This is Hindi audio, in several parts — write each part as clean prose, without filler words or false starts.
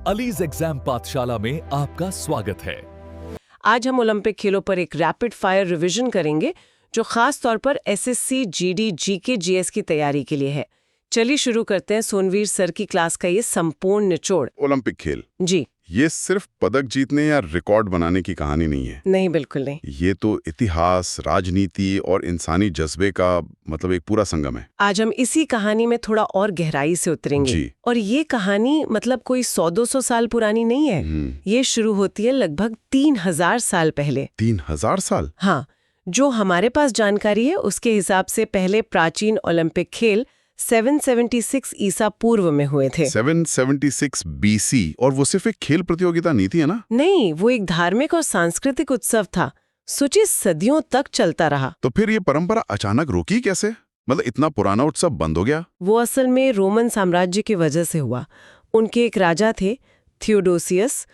अलीज एग्जाम पाठशाला में आपका स्वागत है। आज हम ओलंपिक खेलों पर एक रैपिड फायर रिवीजन करेंगे जो खास तौर पर एसएससी, जीडी, जीके, जीएस की तैयारी के लिए है। चलिए शुरू करते हैं सोनवीर सर की क्लास का ये संपूर्ण निचोड़। ओलंपिक खेल जी ये सिर्फ पदक जीतने या रिकॉर्ड बनाने की कहानी नहीं है। नहीं, बिल्कुल नहीं। ये तो इतिहास, राजनीति और इंसानी जज्बे का एक पूरा संगम है। आज हम इसी कहानी में थोड़ा और गहराई से उतरेंगे। जी। और ये कहानी कोई 100-200 साल पुरानी नहीं है। ये शुरू होती है लगभग 3000 साल पहले। 3000 साल? हाँ, जो हमारे पास जानकारी है उसके हिसाब से पहले प्राचीन ओलंपिक खेल 776 ईसा पूर्व में हुए थे। 776 बीसी। और वो सिर्फ एक खेल प्रतियोगिता नहीं थी, है ना? नहीं, वो एक धार्मिक और सांस्कृतिक उत्सव था। सोचिए, सदियों तक चलता रहा। तो फिर ये परंपरा अचानक रुकी कैसे? इतना पुराना उत्सव बंद हो गया? वो असल में रोमन साम्राज्य की वजह से हुआ। उनके एक राजा थे, थियोडोसियस।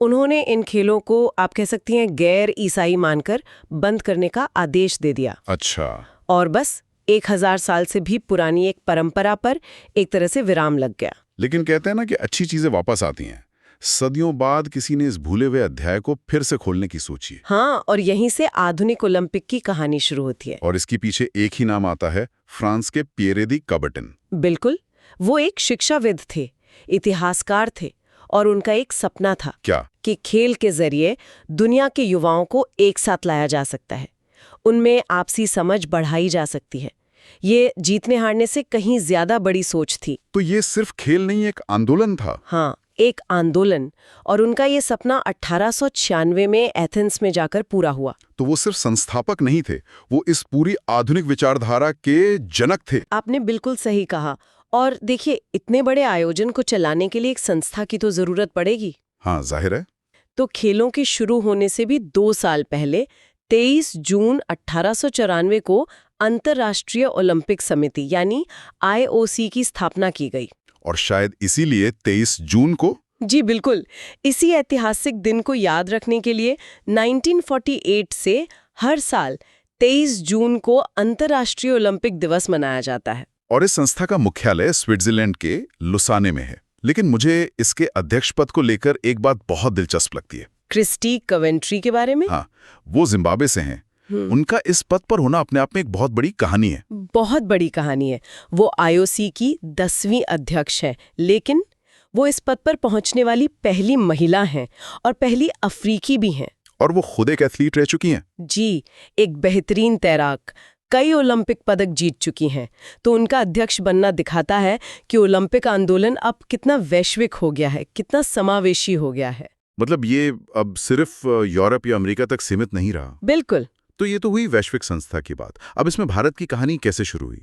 उन्होंने इन खेलों को आप कह सकती हैं गैर ईसाई मानकर बंद करने का आदेश दे दिया। अच्छा। और बस 1000 साल से भी पुरानी एक परंपरा पर एक तरह से विराम लग गया। लेकिन कहते हैं ना कि अच्छी चीजें वापस आती हैं। सदियों बाद किसी ने इस भूले हुए अध्याय को फिर से खोलने की सोची। हाँ, और यहीं से आधुनिक ओलंपिक की कहानी शुरू होती है। और इसके पीछे एक ही नाम आता है, फ्रांस के पियरे दी कबर्टन। बिल्कुल, वो एक शिक्षाविद थे, इतिहासकार थे, और उनका एक सपना था। क्या? कि खेल के जरिए दुनिया के युवाओं को एक साथ लाया जा सकता है, उनमें आपसी समझ बढ़ाई जा सकती है। ये जीतने हारने से कहीं ज्यादा बड़ी सोच थी। तो ये सिर्फ खेल नहीं, एक आंदोलन था। हाँ, एक आंदोलन। और उनका ये सपना 1896 में एथेंस में जाकर पूरा हुआ। तो वो सिर्फ संस्थापक नहीं थे, वो इस पूरी आधुनिक विचारधारा के जनक थे। आपने बिल्कुल सही कहा। और देखिए, इतने बड़े आयोजन को चलाने के लिए एक संस्था की तो जरूरत पड़ेगी। हाँ, जाहिर है। तो खेलों के शुरू होने से भी 2 साल पहले 23 जून 1894 को अंतर्राष्ट्रीय ओलंपिक समिति यानी IOC की स्थापना की गई। और शायद इसीलिए 23 जून को। जी बिल्कुल, इसी ऐतिहासिक दिन को याद रखने के लिए 1948 से हर साल 23 जून को अंतर्राष्ट्रीय ओलंपिक दिवस मनाया जाता है। और इस संस्था का मुख्यालय स्विट्जरलैंड के लुसाने में है। लेकिन मुझे इसके अध्यक्ष पद को लेकर एक बात बहुत दिलचस्प लगती है। क्रिस्टी कवेंट्री के बारे में? हाँ, वो जिम्बाब्वे से हैं। उनका इस पद पर होना अपने आप में एक बहुत बड़ी कहानी है। बहुत बड़ी कहानी है। वो IOC की 10वीं अध्यक्ष है, लेकिन वो इस पद पर पहुंचने वाली पहली महिला हैं और पहली अफ्रीकी भी हैं। और वो खुद एक एथलीट रह चुकी हैं। जी, एक बेहतरीन तैराक, कई ओलंपिक पदक जीत चुकी हैं। तो उनका अध्यक्ष बनना दिखाता है कि ओलंपिक आंदोलन अब कितना वैश्विक हो गया है, कितना समावेशी हो गया है। ये अब सिर्फ यूरोप या अमेरिका तक सीमित नहीं रहा। बिल्कुल। तो ये तो हुई वैश्विक संस्था की बात। अब इसमें भारत की कहानी कैसे शुरू हुई?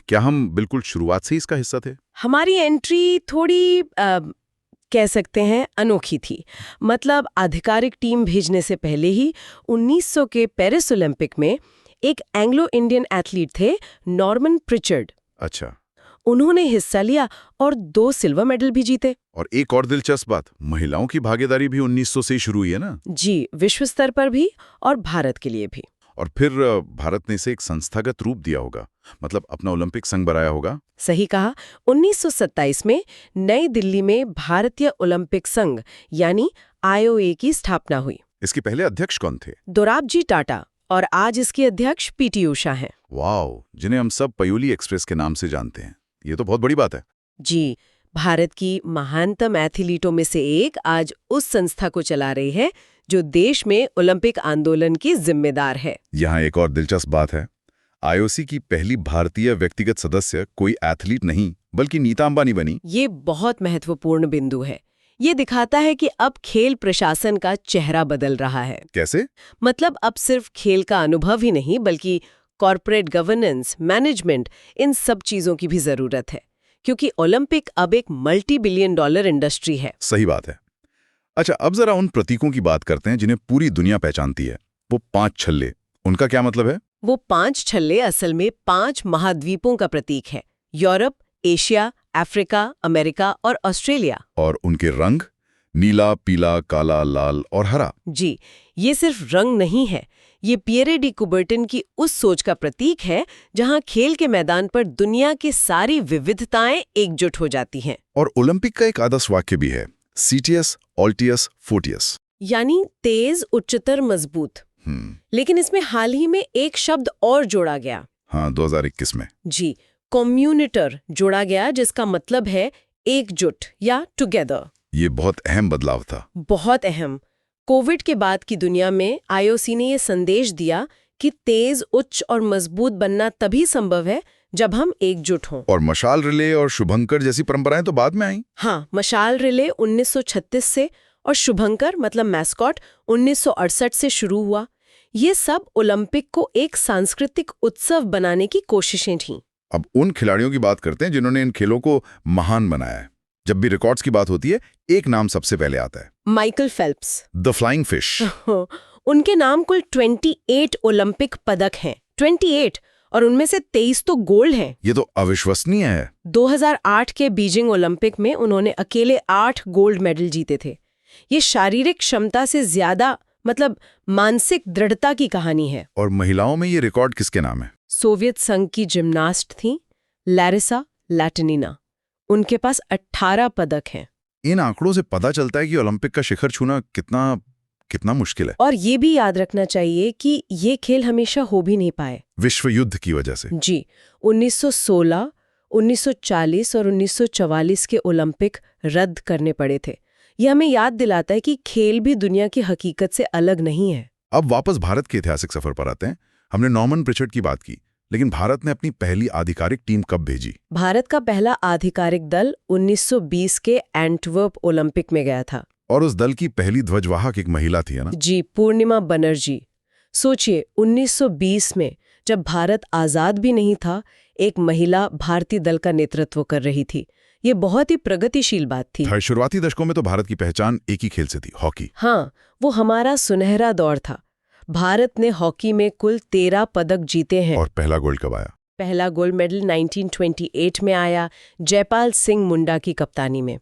क्या हम बिल्कुल शुरुआत से ही इसका हिस्सा थे? हमारी एंट्री थोड़ी कह सकते हैं अनोखी थी। आधिकारिक टीम भेजने से पहले ही 1900 के पेरिस ओलंपिक में एक एंग्लो इंडियन एथलीट थे, नॉर्मन प्रिचर्ड। अच्छा। उन्होंने हिस्सा लिया और 2 सिल्वर मेडल भी जीते। और एक और दिलचस्प बात, महिलाओं की भागीदारी भी 1900 से ही शुरू हुई है ना? जी, विश्व स्तर पर भी और भारत के लिए भी। और फिर भारत ने इसे एक संस्थागत रूप दिया होगा, अपना ओलंपिक संघ बनाया होगा। सही कहा। 1927 में नई दिल्ली में भारतीय ओलंपिक संघ यानी IOA की स्थापना हुई। इसके पहले अध्यक्ष कौन थे? दोराबजी टाटा। और आज इसकी अध्यक्ष PT उषा हैं। वाओ, जिन्हें हम सब पयोली एक्सप्रेस के नाम से जानते हैं। ये तो बहुत बड़ी बात है। जी, भारत की महानतम एथलीटों में से एक आज उस संस्था को चला रही है जो देश में ओलंपिक आंदोलन की जिम्मेदार है। यहाँ एक और दिलचस्प बात है, IOC की पहली भारतीय व्यक्तिगत सदस्य कोई एथलीट नहीं बल्कि नीता अंबानी बनी। ये बहुत महत्वपूर्ण बिंदु है। ये दिखाता है कि अब खेल प्रशासन का चेहरा बदल रहा है। कैसे? अब सिर्फ खेल का अनुभव ही नहीं बल्कि कॉर्पोरेट गवर्नेंस, मैनेजमेंट, इन सब चीजों की भी जरूरत है, क्योंकि ओलंपिक अब एक $multi-billion इंडस्ट्री है। सही बात है। अच्छा, अब जरा उन प्रतीकों की बात करते हैं जिन्हें पूरी दुनिया पहचानती है। वो 5 छल्ले, उनका क्या मतलब है? वो 5 छल्ले असल में 5 महाद्वीपों का प्रतीक है। यूरोप, एशिया, अफ्रीका, अमेरिका और ऑस्ट्रेलिया। और उनके रंग? नीला, पीला, काला, लाल और हरा। जी, ये सिर्फ रंग नहीं है, ये पियरे डी कुबर्टन की उस सोच का प्रतीक है जहां खेल के मैदान पर दुनिया की सारी विविधताएं एकजुट हो जाती हैं। और ओलंपिक का एक आदर्श वाक्य भी है, सीटीएस, ऑल्टियस, फोर्टियस। यानी तेज, उच्चतर, मजबूत। लेकिन इसमें हाल ही में एक शब्द और जोड़ा गया। हाँ, 2021 में। जी, कम्युनिटर जोड़ा गया, जिसका मतलब है एकजुट या टुगेदर। ये बहुत अहम बदलाव था। बहुत अहम। कोविड के बाद की दुनिया में आईओसी ने ये संदेश दिया कि तेज, उच्च और मजबूत बनना तभी संभव है जब हम एकजुट हों। और मशाल रिले और शुभंकर जैसी परंपराएं तो बाद में आई। हाँ, मशाल रिले 1936 से और शुभंकर मतलब मैस्कॉट 1968 से शुरू हुआ। ये सब ओलंपिक को एक सांस्कृतिक उत्सव बनाने की कोशिशें थीं। अब उन खिलाड़ियों की बात करते हैं जिन्होंने इन खेलों को महान बनाया है। जब भी रिकॉर्ड्स की बात होती है, एक नाम सबसे पहले आता है, Michael Phelps. The flying fish. उनके नाम कुल 28 ओलंपिक पदक हैं। 28, और उनमें से 23 तो गोल्ड हैं। ये तो अविश्वसनीय है। 2008 के बीजिंग ओलंपिक में उन्होंने अकेले 8 गोल्ड मेडल जीते थे। ये शारीरिक क्षमता से ज्यादा मतलब मानसिक दृढ़ता की कहानी है। और महिलाओं में ये रिकॉर्ड किसके नाम है? सोवियत संघ की जिम्नास्ट थी लैरिसा लैटिनिना। उनके पास 18 पदक हैं। इन आंकड़ों से पता चलता है कि ओलंपिक का शिखर छूना कितना मुश्किल है। और ये भी याद रखना चाहिए कि ये खेल हमेशा हो भी नहीं पाए। विश्व युद्ध की वजह से। जी, 1916, 1940 और 1944 के ओलंपिक रद्द करने पड़े थे। ये हमें याद दिलाता है कि खेल भी दुनिया की हकीकत से अलग नहीं है। अब वापस भारत के ऐतिहासिक सफर पर आते हैं। हमने नॉर्मन प्रिचर्ड की बात की, लेकिन भारत ने अपनी पहली आधिकारिक टीम कब भेजी? भारत का पहला आधिकारिक दल 1920 के एंटवर्प ओलंपिक में गया था। और उस दल की पहली ध्वजवाहक एक महिला थी, है ना? जी, पूर्णिमा बनर्जी। सोचिए, 1920 में जब भारत आजाद भी नहीं था, एक महिला भारतीय दल का नेतृत्व कर रही थी। ये बहुत ही प्रगतिशील बात थी। शुरुआती दशकों में तो भारत की पहचान एक ही खेल से थी, हॉकी। हाँ, वो हमारा सुनहरा दौर था। भारत ने हॉकी में कुल 13 पदक जीते हैं। और पहला गोल्ड कब आया? पहला गोल्ड मेडल 1928 में आया, जयपाल सिंह मुंडा की कप्तानी में।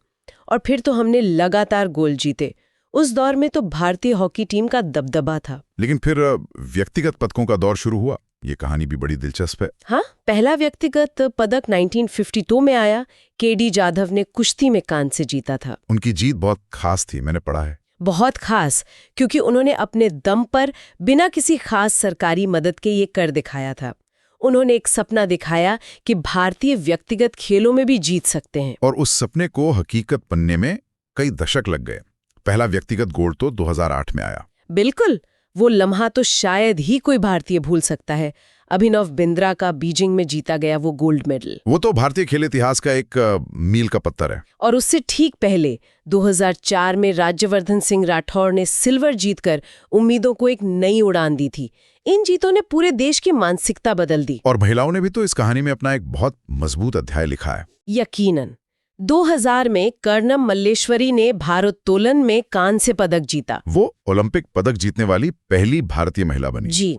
और फिर तो हमने लगातार गोल्ड जीते। उस दौर में तो भारतीय हॉकी टीम का दबदबा था। लेकिन फिर व्यक्तिगत पदकों का दौर शुरू हुआ। ये कहानी भी बड़ी दिलचस्प है। हाँ, पहला व्यक्तिगत पदक 1952 में आया। केडी जाधव ने कुश्ती में कांस्य जीता था। उनकी जीत बहुत खास थी, मैंने पढ़ा है। बहुत खास, क्योंकि उन्होंने अपने दम पर बिना किसी खास सरकारी मदद के ये कर दिखाया था। उन्होंने एक सपना दिखाया कि भारतीय व्यक्तिगत खेलों में भी जीत सकते हैं। और उस सपने को हकीकत बनने में कई दशक लग गए। पहला व्यक्तिगत गोल्ड तो 2008 में आया। बिल्कुल, वो लम्हा तो शायद ही कोई भारतीय भूल सकता है। अभिनव बिंद्रा का बीजिंग में जीता गया वो गोल्ड मेडल। वो तो भारतीय खेल इतिहास का एक मील का पत्थर है। और उससे ठीक पहले 2004 में राज्यवर्धन सिंह राठौड़ ने सिल्वर जीतकर उम्मीदों को एक नई उड़ान दी थी। इन जीतों ने पूरे देश की मानसिकता बदल दी। और महिलाओं ने भी तो इस कहानी में अपना एक बहुत मजबूत अध्याय लिखा है। यकीनन। 2000 में कर्णम मल्लेश्वरी ने भारोत्तोलन में कांस्य पदक जीता। वो ओलंपिक पदक जीतने वाली पहली भारतीय महिला बनी। जी,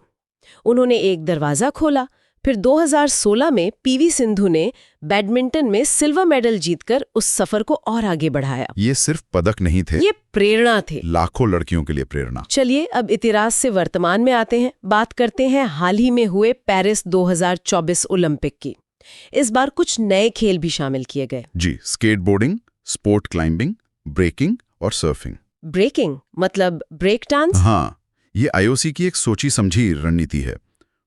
उन्होंने एक दरवाजा खोला। फिर 2016 में पीवी सिंधु ने बैडमिंटन में सिल्वर मेडल जीतकर उस सफर को और आगे बढ़ाया। ये सिर्फ पदक नहीं थे, ये प्रेरणा थे। लाखों लड़कियों के लिए प्रेरणा। चलिए अब इतिहास से वर्तमान में आते हैं। बात करते हैं हाल ही में हुए पेरिस 2024 ओलंपिक की। इस बार कुछ नए खेल भी शामिल किए गए। जी, स्केटबोर्डिंग, स्पोर्ट क्लाइंबिंग, ब्रेकिंग और सर्फिंग। ब्रेकिंग मतलब ब्रेक डांस? हाँ, ये आईओसी की एक सोची समझी रणनीति है।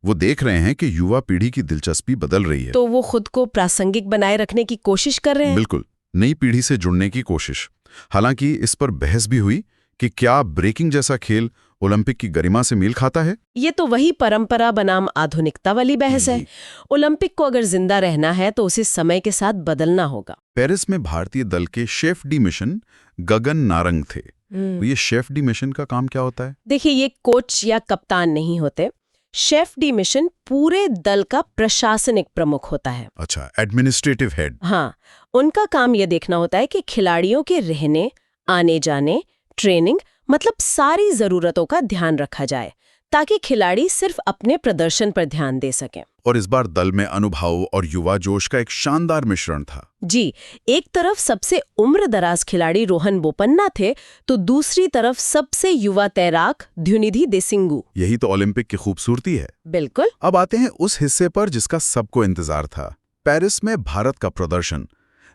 वो देख रहे हैं कि युवा पीढ़ी की दिलचस्पी बदल रही है। तो वो खुद को प्रासंगिक बनाए रखने की कोशिश कर रहे हैं। बिल्कुल, नई पीढ़ी से जुड़ने की कोशिश। हालांकि इस पर बहस भी हुई कि क्या ब्रेकिंग जैसा खेल ओलंपिक की गरिमा से मेल खाता है। ये तो वही परंपरा बनाम आधुनिकता वाली बहस है। ओलंपिक को अगर जिंदा रहना है तो उसे समय के साथ बदलना होगा। पेरिस में भारतीय दल के chef D mission Gagan Narang थे। तो ये शेफ डी मिशन का काम क्या होता है? देखिए, ये कोच या कप्तान नहीं होते। शेफ डी मिशन पूरे दल का प्रशासनिक प्रमुख होता है। अच्छा, एडमिनिस्ट्रेटिव हेड। हाँ, उनका काम यह देखना होता है कि खिलाड़ियों के रहने, आने जाने, ट्रेनिंग मतलब सारी जरूरतों का ध्यान रखा जाए ताकि खिलाड़ी सिर्फ अपने प्रदर्शन पर ध्यान दे सकें। और इस बार दल में अनुभव और युवा जोश का एक शानदार मिश्रण था। जी, एक तरफ सबसे उम्रदराज खिलाड़ी रोहन बोपन्ना थे तो दूसरी तरफ सबसे युवा तैराक द्युनिधि देसिंगू। यही तो ओलंपिक की खूबसूरती है। बिल्कुल। अब आते हैं उस हिस्से पर जिसका सबको इंतजार था, पेरिस में भारत का प्रदर्शन।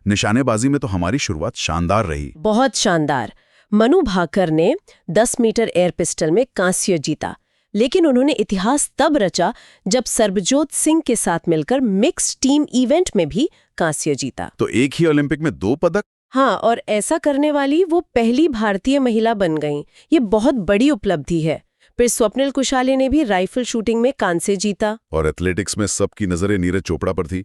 निशानेबाजी में तो हमारी शुरुआत शानदार रही। बहुत शानदार। मनु भाकर ने 10 मीटर एयर पिस्टल में कांस्य जीता, लेकिन उन्होंने इतिहास तब रचा जब सरबजोत सिंह के साथ मिलकर मिक्स्ड टीम इवेंट में भी कांस्य जीता। तो एक ही ओलंपिक में 2 पदक। हाँ, और ऐसा करने वाली वो पहली भारतीय महिला बन गईं। ये बहुत बड़ी उपलब्धि है। फिर स्वप्निल कुशाली ने भी राइफल शूटिंग में कांस्य जीता। और एथलेटिक्स में सबकी नजरें नीरज चोपड़ा पर थी।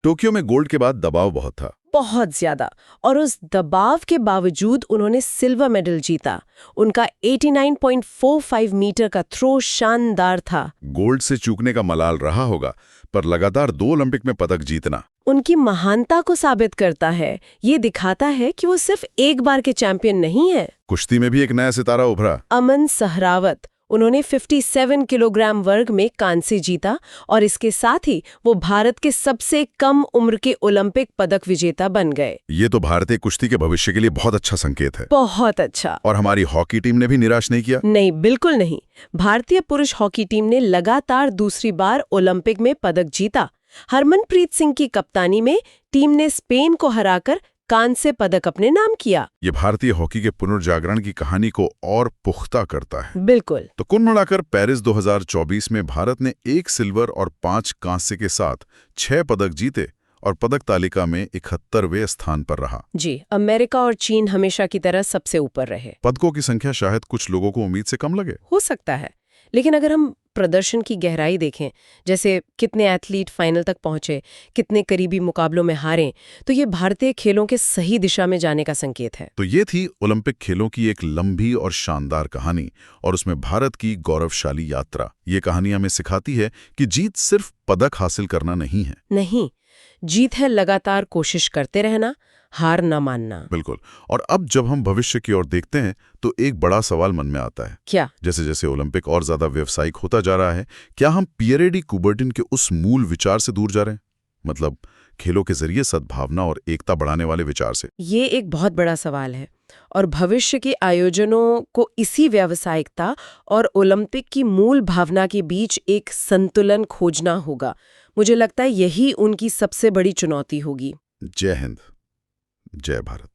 टोक्यो में गोल्ड के बाद दबाव बहुत था, बहुत ज्यादा, और उस दबाव के बावजूद उन्होंने सिल्वर मेडल जीता। उनका 89.45 मीटर का थ्रो शानदार था। गोल्ड से चूकने का मलाल रहा होगा, पर लगातार 2 ओलंपिक में पदक जीतना उनकी महानता को साबित करता है। ये दिखाता है कि वो सिर्फ एक बार के चैंपियन नहीं है। कुश्ती में भी एक नया सितारा उभरा, अमन सहरावत। उन्होंने 57 किलोग्राम वर्ग में कांस्य जीता और इसके साथ ही वो भारत के सबसे कम उम्र के ओलंपिक पदक विजेता बन गए। ये तो भारतीय कुश्ती के भविष्य के लिए बहुत अच्छा संकेत है। बहुत अच्छा। और हमारी हॉकी टीम ने भी निराश नहीं किया। नहीं, बिल्कुल नहीं। भारतीय पुरुष हॉकी टीम ने लगातार दूसरी बार ओलंपिक में पदक जीता। हरमनप्रीत सिंह की कप्तानी में टीम ने स्पेन को हराकर कांस्य पदक अपने नाम किया। ये भारतीय हॉकी के पुनर्जागरण की कहानी को और पुख्ता करता है। बिल्कुल। तो कुल मिलाकर पेरिस 2024 में भारत ने 1 सिल्वर और 5 कांस्य के साथ 6 पदक जीते और पदक तालिका में 71वें स्थान पर रहा। जी, अमेरिका और चीन हमेशा की तरह सबसे ऊपर रहे। पदकों की संख्या शायद कुछ लोगों को उम्मीद से कम लगे। हो सकता है, लेकिन अगर हम प्रदर्शन की गहराई देखें, जैसे कितने एथलीट फाइनल तक पहुंचे, कितने करीबी मुकाबलों में हारे, तो ये भारतीय खेलों के सही दिशा में जाने का संकेत है। तो ये थी ओलंपिक खेलों की एक लंबी और शानदार कहानी, और उसमें भारत की गौरवशाली यात्रा। ये कहानी हमें सिखाती है कि जीत सिर्फ पदक हासिल करना नहीं है। नहीं, जीत है लगातार कोशिश करते रहना, हार न मानना। बिल्कुल। और अब जब हम भविष्य की ओर देखते हैं तो एक बड़ा सवाल मन में आता है। क्या? जैसे जैसे ओलंपिक और ज्यादा व्यावसायिक होता जा रहा है, क्या हम पियरे डी कुबर्टिन के उस मूल विचार से दूर जा रहे हैं? मतलब खेलों के जरिए सद्भावना और एकता बढ़ाने वाले विचार से। ये एक बहुत बड़ा सवाल है, और भविष्य के आयोजनों को इसी व्यावसायिकता और ओलंपिक की मूल भावना के बीच एक संतुलन खोजना होगा। मुझे लगता है यही उनकी सबसे बड़ी चुनौती होगी। जय हिंद, जय भारत।